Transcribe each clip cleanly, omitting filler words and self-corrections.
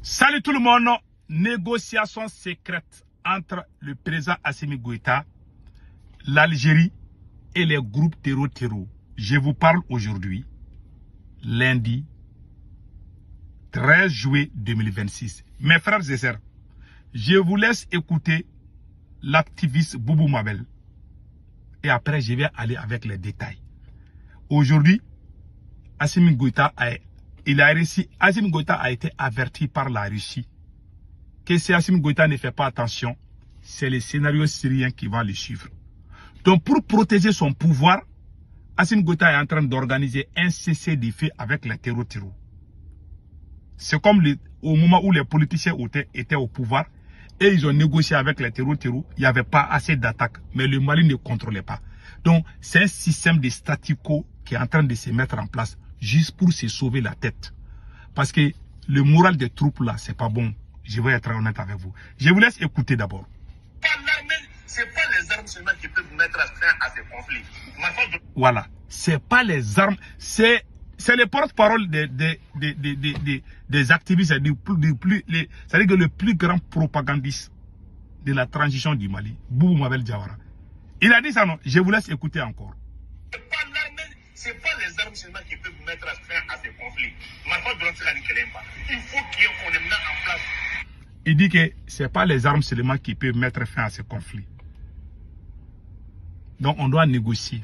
Salut tout le monde. Négociation secrète entre le président Assimi Goïta, l'Algérie et les groupes terror. Je vous parle aujourd'hui, lundi 13 juillet 2026. Mes frères et sœurs, je vous laisse écouter l'activiste Boubou Mabel. Et après, je vais aller avec les détails. Aujourd'hui, Assimi Goïta a été averti par la Russie que si Assimi Goïta ne fait pas attention, c'est le scénario syrien qui va le suivre. Donc pour protéger son pouvoir, Assimi Goïta est en train d'organiser un cessez-le-feu avec les terror. C'est comme au moment où les politiciens étaient au pouvoir et ils ont négocié avec les terror, il n'y avait pas assez d'attaques, mais le Mali ne contrôlait pas. Donc c'est un système de statu quo qui est en train de se mettre en place juste pour se sauver la tête. Parce que le moral des troupes là, c'est pas bon. Je vais être honnête avec vous. Je vous laisse écouter d'abord. C'est pas les armes seulement qui peuvent mettre fin à ces conflits. Voilà. C'est pas les armes. C'est les porte-parole des activistes. C'est-à-dire que le plus grand propagandiste de la transition du Mali, Boubou Mabel Diawara. Il a dit ça, non? Je vous laisse écouter encore. C'est pas les armes seulement qui peuvent mettre fin à ces conflits. Il faut qu'on les mette en place. Il dit que c'est pas les armes seulement qui peuvent mettre fin à ces conflits. Donc on doit négocier.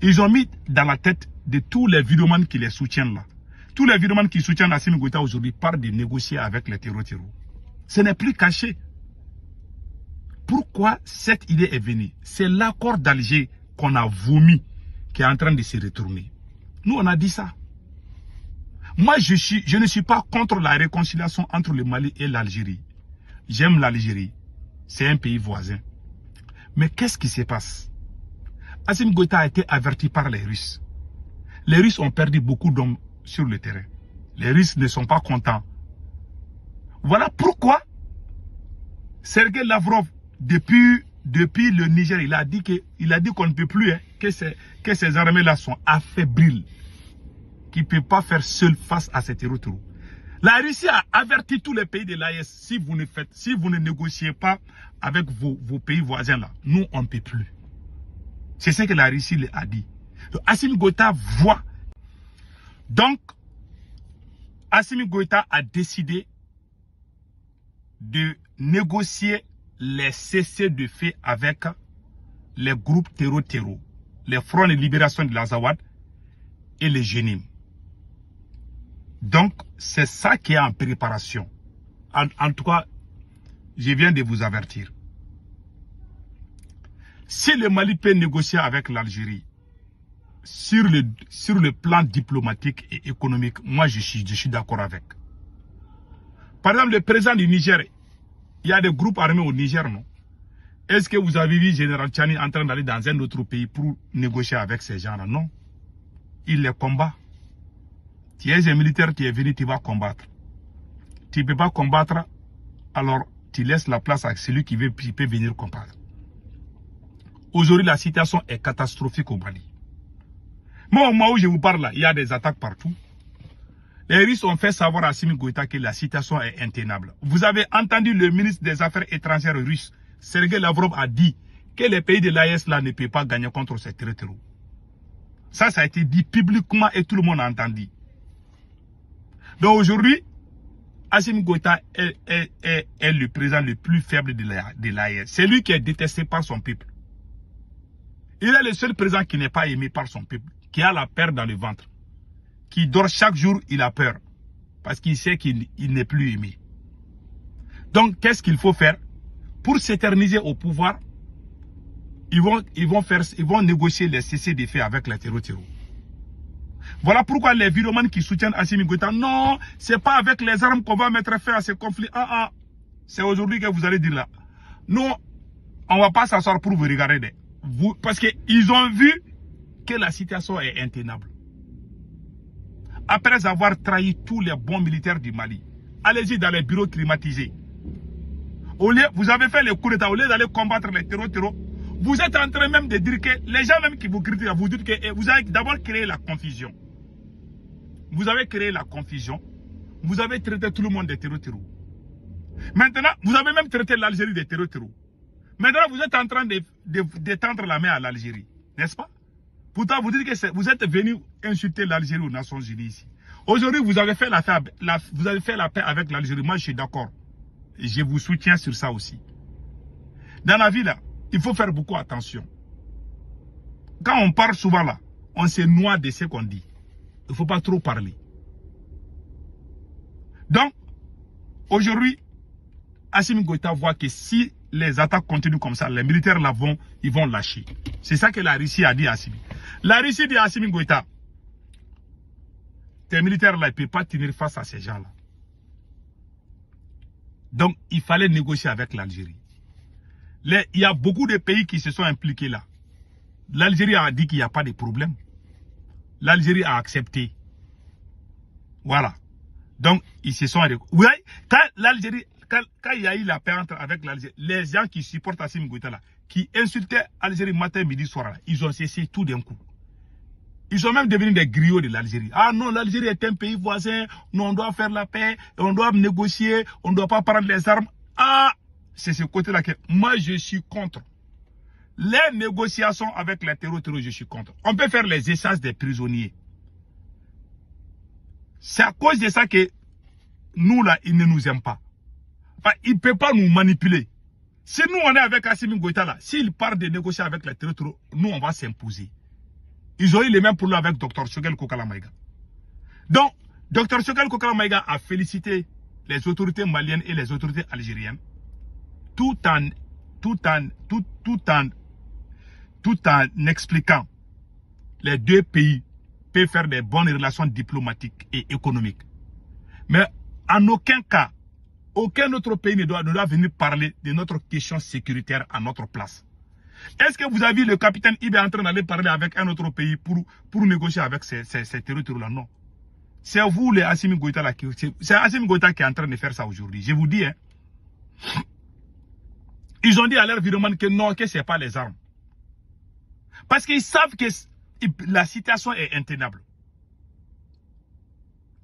Ils ont mis dans la tête de tous les vidéomans qui les soutiennent là. Tous les vidéomans qui soutiennent Assimi Goïta aujourd'hui parlent de négocier avec les terror. Ce n'est plus caché. Pourquoi cette idée est venue? C'est l'accord d'Alger qu'on a vomi qui est en train de se retourner. Nous, on a dit ça. Moi, je ne suis pas contre la réconciliation entre le Mali et l'Algérie. J'aime l'Algérie. C'est un pays voisin. Mais qu'est-ce qui se passe? Assimi Goïta a été averti par les Russes. Les Russes ont perdu beaucoup d'hommes sur le terrain. Les Russes ne sont pas contents. Voilà pourquoi Sergei Lavrov, depuis le Niger, il a dit qu'on ne peut plus, hein, que ces armées-là sont affaiblies, qui ne peuvent pas faire seul face à ces terror. La Russie a averti tous les pays de l'AES, si vous ne négociez pas avec vos pays voisins là, nous on ne peut plus. C'est ce que la Russie a dit. Donc, Assimi Goïta voit. Donc, Assimi Goïta a décidé de négocier les cessez-le-feu avec les groupes terror, les fronts de libération de l'Azawad et les Génim. Donc, c'est ça qui est en préparation. En tout cas, je viens de vous avertir. Si le Mali peut négocier avec l'Algérie sur le plan diplomatique et économique, moi je suis d'accord avec. Par exemple, le président du Niger, il y a des groupes armés au Niger, non? Est-ce que vous avez vu Général Tchani en train d'aller dans un autre pays pour négocier avec ces gens-là? Non. Il les combat. Tu es un militaire, tu es venu, tu vas combattre. Tu ne peux pas combattre, alors tu laisses la place à celui qui peut venir combattre. Aujourd'hui, la situation est catastrophique au Mali. Moi, au moment où je vous parle là, il y a des attaques partout. Les Russes ont fait savoir à Assimi Goïta que la situation est intenable. Vous avez entendu le ministre des Affaires étrangères russe, Sergei Lavrov, a dit que les pays de l'AES là ne peuvent pas gagner contre ces terror. Ça a été dit publiquement et tout le monde a entendu. Donc aujourd'hui, Assimi Goïta est le président le plus faible de l'AES. C'est lui qui est détesté par son peuple. Il est le seul président qui n'est pas aimé par son peuple, qui a la peur dans le ventre, qui dort chaque jour, il a peur, parce qu'il sait qu'il n'est plus aimé. Donc, qu'est-ce qu'il faut faire? Pour s'éterniser au pouvoir, ils vont négocier les cessez-le-feu avec les terror. Voilà pourquoi les vidéomans qui soutiennent Assimi Goïta, non, c'est pas avec les armes qu'on va mettre fin à ce conflit. C'est aujourd'hui que vous allez dire là. Nous, on ne va pas s'asseoir pour vous regarder. Parce qu'ils ont vu que la situation est intenable. Après avoir trahi tous les bons militaires du Mali, allez-y dans les bureaux climatisés. Vous avez fait le coup d'État, au lieu d'aller combattre les terror, vous êtes en train même de dire que les gens même qui vous critiquent, vous dites que vous avez d'abord créé la confusion. Vous avez créé la confusion. vous avez traité tout le monde des terreaux. Maintenant, vous avez même traité l'Algérie des terreaux. Maintenant, vous êtes en train de tendre la main à l'Algérie, n'est-ce pas? Pourtant, vous dites que vous êtes venu insulter l'Algérie aux Nations Unies ici. Aujourd'hui, vous avez fait la paix avec l'Algérie. Moi, je suis d'accord. Et je vous soutiens sur ça aussi. Dans la vie, là, il faut faire beaucoup attention. Quand on parle souvent là, on se noie de ce qu'on dit. Il ne faut pas trop parler. Donc, aujourd'hui, Assimi Goïta voit que si les attaques continuent comme ça, les militaires là ils vont lâcher. C'est ça que la Russie a dit à Assimi. La Russie dit à Assimi Goïta, tes militaires là, ils ne peuvent pas tenir face à ces gens-là. Donc, il fallait négocier avec l'Algérie. Il y a beaucoup de pays qui se sont impliqués là. L'Algérie a dit qu'il n'y a pas de problème. L'Algérie a accepté. Voilà. Donc, ils se sont... Vous voyez, quand il y a eu la paix avec l'Algérie, les gens qui supportent Assimi Goïta là, qui insultaient l'Algérie matin, midi, soir, là, ils ont cessé tout d'un coup. Ils sont même devenus des griots de l'Algérie. Ah non, l'Algérie est un pays voisin, nous on doit faire la paix, on doit négocier, on ne doit pas prendre les armes. Ah, c'est ce côté-là que moi je suis contre. Les négociations avec les terreaux, je suis contre. On peut faire les échanges des prisonniers. C'est à cause de ça que nous là, ils ne nous aiment pas. Enfin, ils ne peuvent pas nous manipuler. Si nous on est avec Assimi Goïta là, s'il part de négocier avec les terreaux, nous on va s'imposer. Ils ont eu les mêmes problèmes avec Dr Choguel Kokala Maïga. Donc, Dr Choguel Kokala Maïga a félicité les autorités maliennes et les autorités algériennes tout en expliquant les deux pays peuvent faire des bonnes relations diplomatiques et économiques. Mais en aucun cas, aucun autre pays ne doit venir parler de notre question sécuritaire à notre place. Est-ce que vous avez vu le capitaine Ibe en train d'aller parler avec un autre pays pour négocier avec ces territoires-là? Non. C'est vous, les Assimi Goïta, là, c'est Assimi Goïta qui est en train de faire ça aujourd'hui. Je vous dis, hein. Ils ont dit à leur environnement que non, que ce n'est pas les armes. Parce qu'ils savent que la situation est intenable.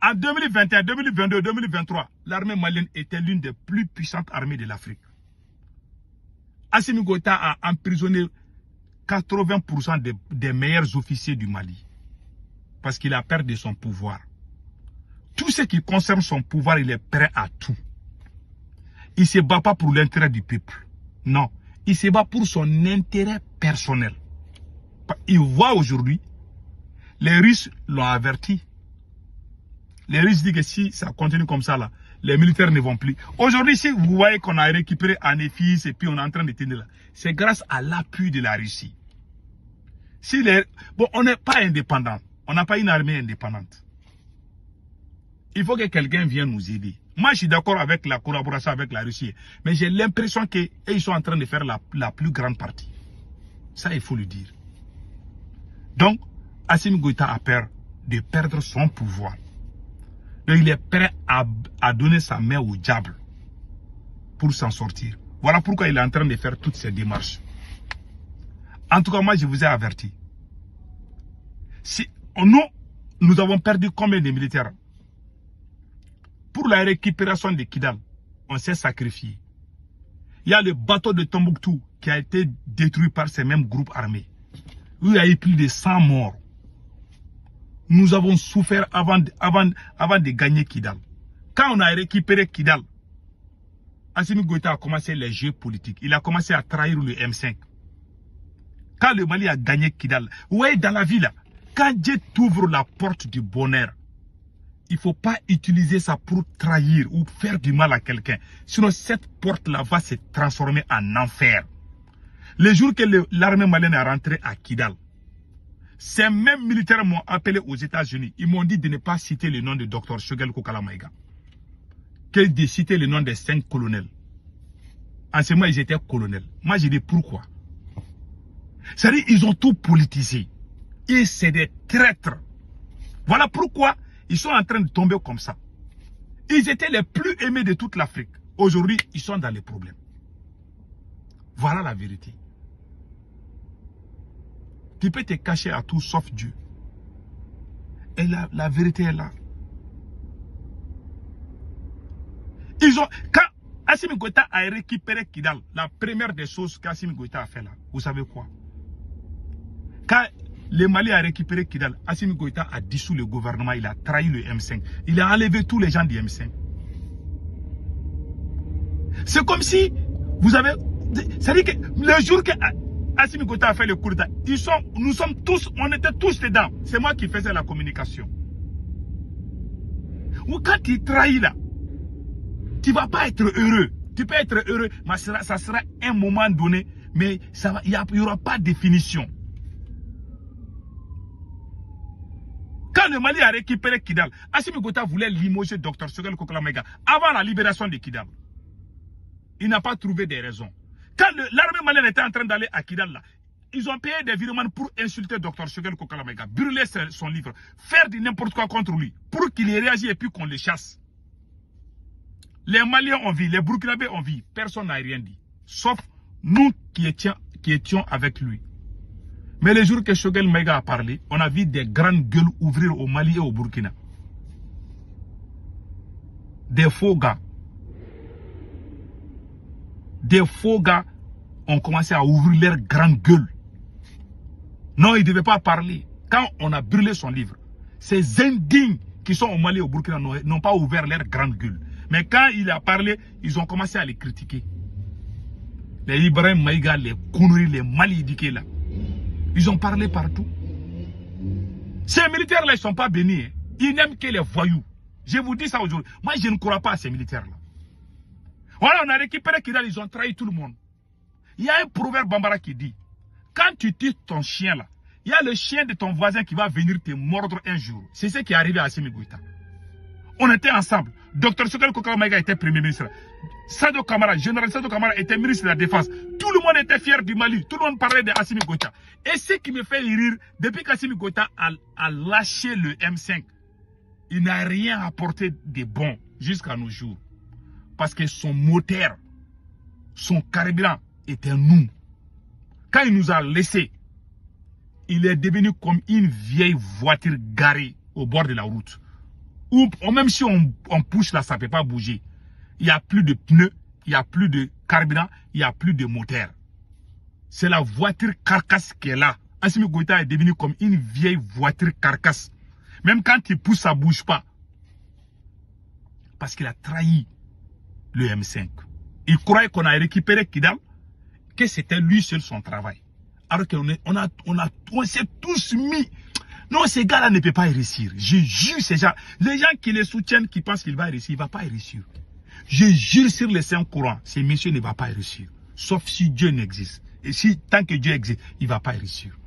En 2021, 2022, 2023, l'armée malienne était l'une des plus puissantes armées de l'Afrique. Assimi Goïta a emprisonné 80% des meilleurs officiers du Mali. Parce qu'il a perdu son pouvoir. Tout ce qui concerne son pouvoir, il est prêt à tout. Il ne se bat pas pour l'intérêt du peuple. Non. Il se bat pour son intérêt personnel. Il voit aujourd'hui, les Russes l'ont averti. Les Russes disent que si ça continue comme ça, là, les militaires ne vont plus. Aujourd'hui, si vous voyez qu'on a récupéré Anefis et puis on est en train de tenir là, c'est grâce à l'appui de la Russie. Bon, on n'est pas indépendant. On n'a pas une armée indépendante. Il faut que quelqu'un vienne nous aider. Moi, je suis d'accord avec la collaboration avec la Russie. Mais j'ai l'impression qu'ils sont en train de faire la plus grande partie. Ça, il faut le dire. Donc, Assimi Goïta a peur de perdre son pouvoir. Donc, il est prêt à donner sa main au diable pour s'en sortir. Voilà pourquoi il est en train de faire toutes ces démarches. En tout cas, moi, je vous ai averti. Si nous avons perdu combien de militaires? Pour la récupération de Kidal, on s'est sacrifié. Il y a le bateau de Tombouctou qui a été détruit par ces mêmes groupes armés. Il y a eu plus de 100 morts. Nous avons souffert avant de gagner Kidal. Quand on a récupéré Kidal, Assimi Goïta a commencé les jeux politiques. Il a commencé à trahir le M5. Quand le Mali a gagné Kidal, vous voyez dans la vie là, quand Dieu t'ouvre la porte du bonheur, il ne faut pas utiliser ça pour trahir ou faire du mal à quelqu'un. Sinon, cette porte-là va se transformer en enfer. Le jour que l'armée malienne est rentrée à Kidal, ces mêmes militaires m'ont appelé aux États-Unis. Ils m'ont dit de ne pas citer le nom de Dr Choguel Kokala Maïga. Que de citer le nom des 5 colonels. En ce moment, ils étaient colonels. Moi, j'ai dit pourquoi. C'est-à-dire, ils ont tout politisé. Et c'est des traîtres. Voilà pourquoi ils sont en train de tomber comme ça. Ils étaient les plus aimés de toute l'Afrique. Aujourd'hui, ils sont dans les problèmes. Voilà la vérité. Tu peux te cacher à tout sauf Dieu. Et la vérité est là. Quand Assimi Goïta a récupéré Kidal, la première des choses qu'Assimi Goïta a fait là, vous savez quoi? Quand le Mali a récupéré Kidal, Assimi Goïta a dissous le gouvernement, il a trahi le M5. Il a enlevé tous les gens du M5. C'est comme si, vous avez... C'est-à-dire que le jour que Assimi Goïta a fait le coup d'État, nous sommes tous, on était tous dedans. C'est moi qui faisais la communication. Ou quand tu trahis là, tu ne vas pas être heureux. Tu peux être heureux, mais ça sera un moment donné, mais il n'y aura pas de définition. Quand le Mali a récupéré Kidal, Assimi Goïta voulait limoger Dr Choguel Kokala Maïga avant la libération de Kidal. Il n'a pas trouvé des raisons. Quand l'armée malienne était en train d'aller à Kidal, là, ils ont payé des virements pour insulter Dr Choguel Kokala Maïga, brûler son livre, faire du n'importe quoi contre lui, pour qu'il ait réagi et puis qu'on le chasse. Les Maliens ont vu, les Burkinabés ont vu, personne n'a rien dit. Sauf nous qui étions avec lui. Mais le jour que Choguel Maïga a parlé, on a vu des grandes gueules ouvrir au Mali et au Burkina. Des faux gars. Des faux gars ont commencé à ouvrir leurs grandes gueules. Non, ils ne devaient pas parler. Quand on a brûlé son livre, ces indignes qui sont au Mali et au Burkina n'ont pas ouvert leurs grandes gueules. Mais quand il a parlé, ils ont commencé à les critiquer. Les Ibrahim Maïga, les conneries, les mal-éduqués là. Ils ont parlé partout. Ces militaires-là, ils ne sont pas bénis. Hein. Ils n'aiment que les voyous. Je vous dis ça aujourd'hui. Moi, je ne crois pas à ces militaires-là. Voilà, on a récupéré Kidal, ils ont trahi tout le monde. Il y a un proverbe Bambara qui dit, quand tu tues ton chien là, il y a le chien de ton voisin qui va venir te mordre un jour. C'est ce qui est arrivé à Assimi Goïta. On était ensemble. Dr Choguel Kokala Maïga était premier ministre. Sado Kamara, général Sado Kamara était ministre de la Défense. Tout le monde était fier du Mali. Tout le monde parlait de Assimi Goïta. Et ce qui me fait rire, depuis qu'Assimi Goïta a lâché le M5, il n'a rien apporté de bon jusqu'à nos jours. Parce que son moteur, son carburant était nous. Quand il nous a laissés, il est devenu comme une vieille voiture garée au bord de la route. Ou même si on pousse là, ça ne peut pas bouger. Il n'y a plus de pneus, il n'y a plus de carburant, il n'y a plus de moteur. C'est la voiture carcasse qui est là. Assimi Goïta est devenu comme une vieille voiture carcasse. Même quand il pousse, ça ne bouge pas. Parce qu'il a trahi le M5. Il croyait qu'on a récupéré Kidal, que c'était lui seul son travail. Alors qu'on s'est tous mis. Non, ces gars-là ne peuvent pas réussir. Je jure ces gens. Les gens qui les soutiennent, qui pensent qu'il va réussir, il ne va pas réussir. Je jure sur les saints courants, ces messieurs ne vont pas réussir. Sauf si Dieu n'existe. Et si, tant que Dieu existe, il ne va pas réussir.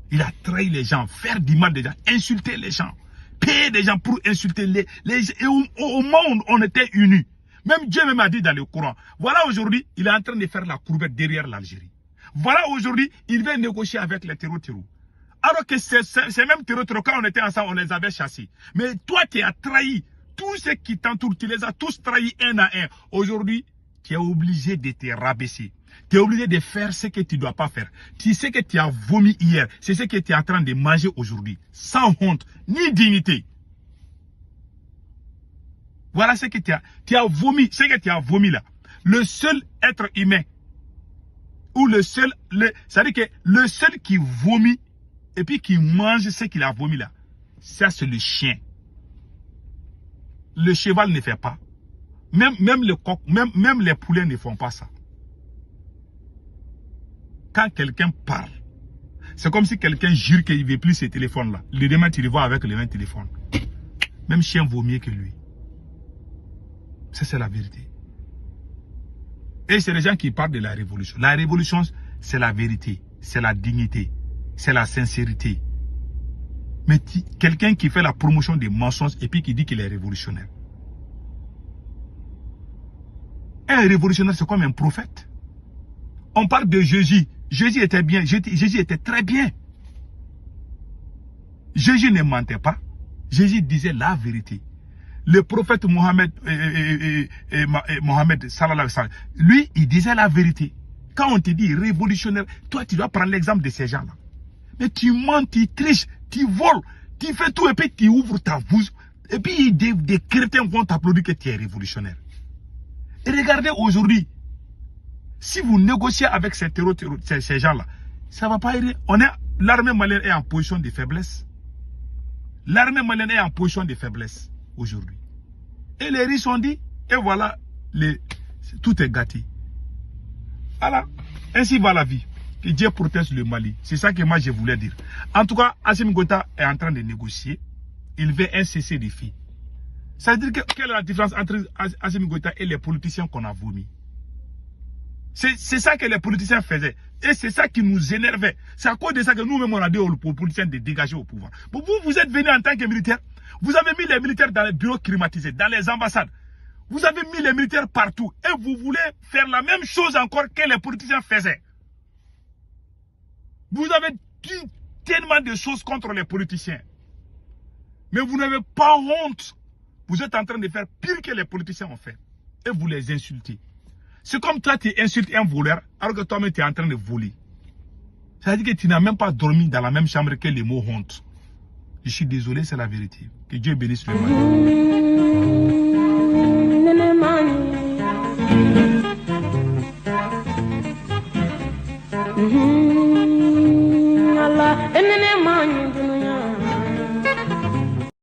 Il a trahi les gens, faire du mal des gens, insulter les gens, payer des gens pour insulter les gens. Et au moment où on était unis, même Dieu même a dit dans le Coran, voilà aujourd'hui, il est en train de faire la courbette derrière l'Algérie. Voilà aujourd'hui, il va négocier avec les terreaux. Alors que ces mêmes terreaux, quand on était ensemble, on les avait chassés. Mais toi, tu as trahi. Tous ceux qui t'entourent, tu les as tous trahis un à un. Aujourd'hui, tu es obligé de te rabaisser. Tu es obligé de faire ce que tu ne dois pas faire. Tu sais que tu as vomi hier. C'est ce que tu es en train de manger aujourd'hui. Sans honte, ni dignité. Voilà ce que tu as vomi. Ce que tu as vomi là. Le seul être humain, ou c'est-à-dire que le seul qui vomit, et puis qui mange ce qu'il a vomi là, ça c'est le chien. Le cheval ne fait pas. Même le coq, même les poulets ne font pas ça. Quand quelqu'un parle, c'est comme si quelqu'un jure qu'il ne veut plus ce téléphone là. Le demain tu le vois avec le même téléphone. Même chien vaut mieux que lui. Ça c'est la vérité. Et c'est les gens qui parlent de la révolution. La révolution, c'est la vérité, c'est la dignité, c'est la sincérité. Mais quelqu'un qui fait la promotion des mensonges et puis qui dit qu'il est révolutionnaire. Un révolutionnaire, c'est comme un prophète. On parle de Jésus. Jésus était bien. Jésus était très bien. Jésus ne mentait pas. Jésus disait la vérité. Le prophète Mohammed, sallallahu alayhi wa sallam, lui, il disait la vérité. Quand on te dit révolutionnaire, toi, tu dois prendre l'exemple de ces gens-là. Mais tu mens, tu triches, tu voles, tu fais tout et puis tu ouvres ta bouche. Et puis des crétins vont t'applaudir que tu es révolutionnaire. Et regardez aujourd'hui, si vous négociez avec ces gens-là, ça ne va pas aider. L'armée malienne est en position de faiblesse. L'armée malienne est en position de faiblesse aujourd'hui. Et les riches ont dit, et voilà, tout est gâté. Voilà, ainsi va la vie. Que Dieu protège le Mali. C'est ça que moi je voulais dire. En tout cas, Assimi Goïta est en train de négocier. Il veut un cessez-le-feu. Ça veut dire que quelle est la différence entre Assimi Goïta et les politiciens qu'on a vomis? C'est ça que les politiciens faisaient. Et c'est ça qui nous énervait. C'est à cause de ça que nous-mêmes on a dit aux politiciens de dégager au pouvoir. Vous êtes venus en tant que militaire. Vous avez mis les militaires dans les bureaux climatisés, dans les ambassades. Vous avez mis les militaires partout. Et vous voulez faire la même chose encore que les politiciens faisaient. Vous avez dit tellement de choses contre les politiciens. Mais vous n'avez pas honte. Vous êtes en train de faire pire que les politiciens ont fait. Et vous les insultez. C'est comme toi, tu insultes un voleur, alors que toi-même, tu es en train de voler. Ça veut dire que tu n'as même pas dormi dans la même chambre que les mots honte. Je suis désolé, c'est la vérité. Que Dieu bénisse le Mali.